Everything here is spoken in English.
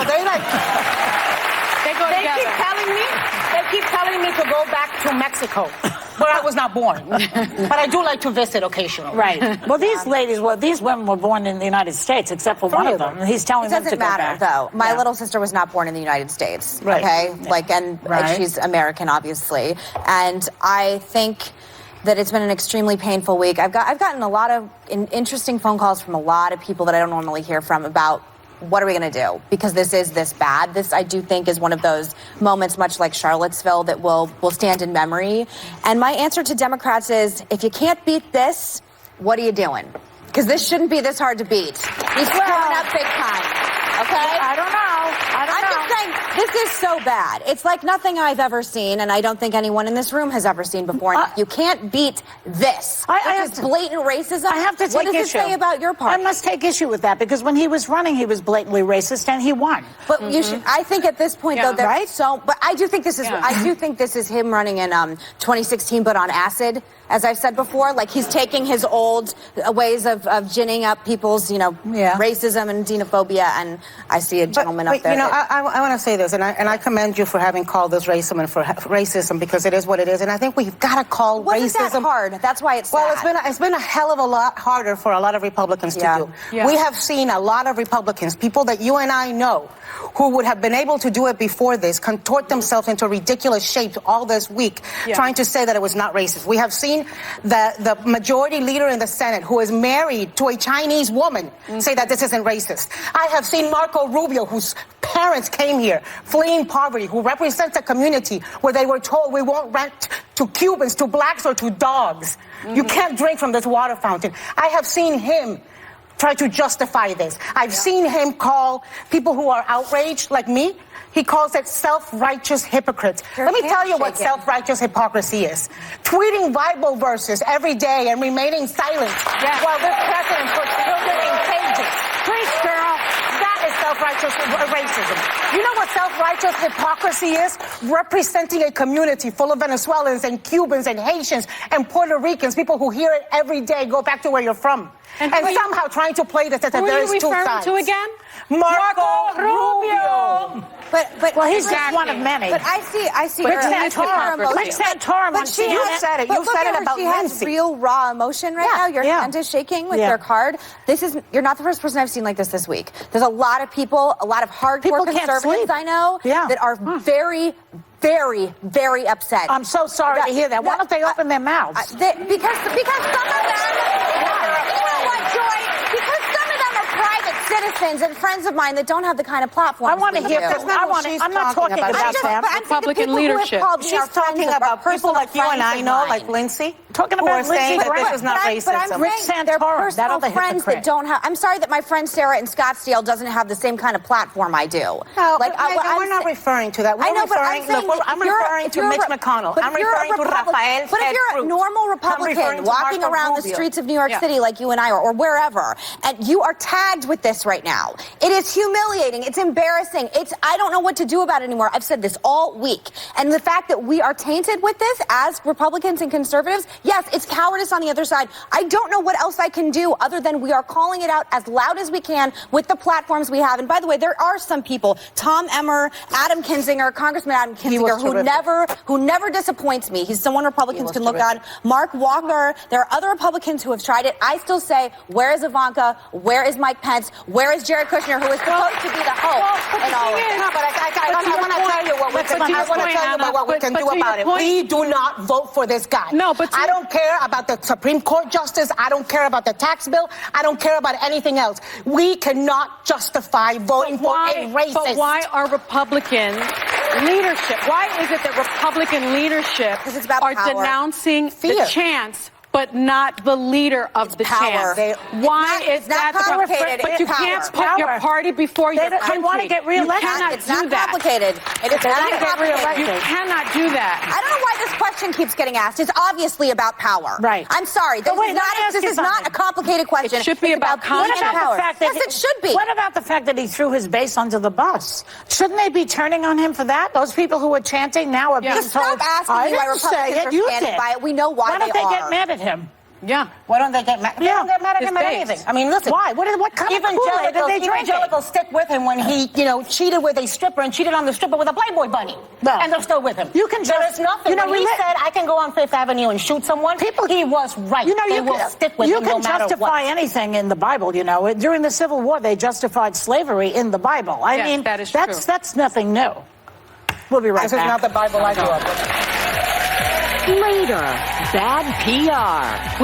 So they like... They go together. They keep telling me to go back to Mexico, where I was not born. But I do like to visit occasionally. Right. Well, these women were born in the United States, except for one of them. He's telling them to go back. It doesn't matter, though. My little sister was not born in the United States. Right. Okay? Like, and she's American, obviously. And I think that it's been an extremely painful week. I've gotten a lot of interesting phone calls from a lot of people that I don't normally hear from about what are we going to do? Because this is this bad. This, I do think, is one of those moments, much like Charlottesville, that will stand in memory. And my answer to Democrats is, if you can't beat this, what are you doing? Because this shouldn't be this hard to beat. He's screwing up big time. Okay? I don't know. I'm just saying, this is so bad. It's like nothing I've ever seen, and I don't think anyone in this room has ever seen before. And you can't beat this. It's blatant racism. I have to take issue. What does it say about your party? I must take issue with that, because when he was running, he was blatantly racist, and he won. But you should. I think at this point, though, there's so. But I do think this is. I do think this is him running in 2016, but on acid. As I've said before, like he's taking his old ways of ginning up people's, racism and xenophobia, and I see a gentleman up there. You know, I want to say this, and I commend you for having called this racism, because it is what it is, and I think we've got to call racism. Wasn't that hard? That's why it's sad. Well, it's been a hell of a lot harder for a lot of Republicans to do. Yeah. We have seen a lot of Republicans, people that you and I know, who would have been able to do it before this, contort themselves into ridiculous shapes all this week, trying to say that it was not racist. We have seen the majority leader in the Senate, who is married to a Chinese woman, say that this isn't racist. I have seen Marco Rubio, whose parents came here fleeing poverty, who represents a community where they were told we won't rent to Cubans, to blacks, or to dogs. You can't drink from this water fountain. I have seen him try to justify this. I've seen him call people who are outraged, like me, he calls it self-righteous hypocrites. Let me tell you what self-righteous hypocrisy is. Tweeting Bible verses every day and remaining silent while this president puts children in cages. Preach, girl. That is self-righteous racism. You know what self-righteous hypocrisy is? Representing a community full of Venezuelans and Cubans and Haitians and Puerto Ricans, people who hear it every day, go back to where you're from. And somehow trying to play this as if there is two sides. Who are you referring to again? Marco Rubio. But well, he's just one of many. But I see Rick Santorum. But you said it. You said it about she Lindsay. has real raw emotion right now. Your hand is shaking with your card. You're not the first person I've seen like this week. There's a lot of people, a lot of hardcore conservatives I know that are very, very, very upset. I'm so sorry to hear that. Why don't they open their mouths? Because some of them, you know what, Joy? Because some of them are private citizens and friends of mine that don't have the kind of platform. I want to hear this. I'm not talking about them. Republican leadership. She's talking about people like you and I know, like Lindsay. Talking about saying Lindsey that this is not racism. But I'm saying they're personal friends that don't have. I'm sorry that my friend Sarah in Scottsdale doesn't have the same kind of platform I do. No, like we're not referring to that. I'm referring to Mitch McConnell. I'm referring to Rafael. But if you're a normal Republican walking around the streets of New York City like you and I are, or wherever, and you are tagged with this right now, it is humiliating. It's embarrassing. I don't know what to do about it anymore. I've said this all week. And the fact that we are tainted with this as Republicans and conservatives, yes, it's cowardice on the other side. I don't know what else I can do other than we are calling it out as loud as we can with the platforms we have. And by the way, there are some people, Tom Emmer, Adam Kinzinger, Congressman Adam Kinzinger, who never disappoints me. He's someone Republicans can look on. Mark Walker. There are other Republicans who have tried it. I still say, where is Ivanka? Where is Mike Pence? Where is Jared Kushner, who is supposed to be the hope in all of this? No, but I want to tell you what we can do about it. We do not vote for this guy. No, but I don't care about the Supreme Court justice. I don't care about the tax bill. I don't care about anything else. We cannot justify voting for a racist. But why are Republican leadership? Why is it that Republican leadership are denouncing the chance, but not the leader of the chance? Why is that complicated? But you can't put your party before your country. They want to get reelected. It's not complicated. It is not complicated. You cannot do that. I don't know why this question keeps getting asked. It's obviously about power. Right. I'm sorry. This is not a complicated question. It should be about power. Yes, it should be. What about the fact that he threw his base under the bus? Shouldn't they be turning on him for that? Those people who are chanting now are being told, stop asking me why Republicans are standing by it. We know why they are. Why don't they get mad at him? Yeah. Why don't they get mad? They don't get mad at him at anything. I mean, listen. Why? What kind of Kool-Aid did they drink? Evangelicals stick with him when he, cheated with a stripper and cheated on the stripper with a Playboy bunny. Well, and they're still with him. You can just, there is nothing. When he said, I can go on Fifth Avenue and shoot someone, he was right. They will stick with him no matter what. You can justify anything in the Bible, During the Civil War, they justified slavery in the Bible. I mean, that is true. That's nothing new. We'll be right back. This is not the Bible I grew up with. Later, bad PR.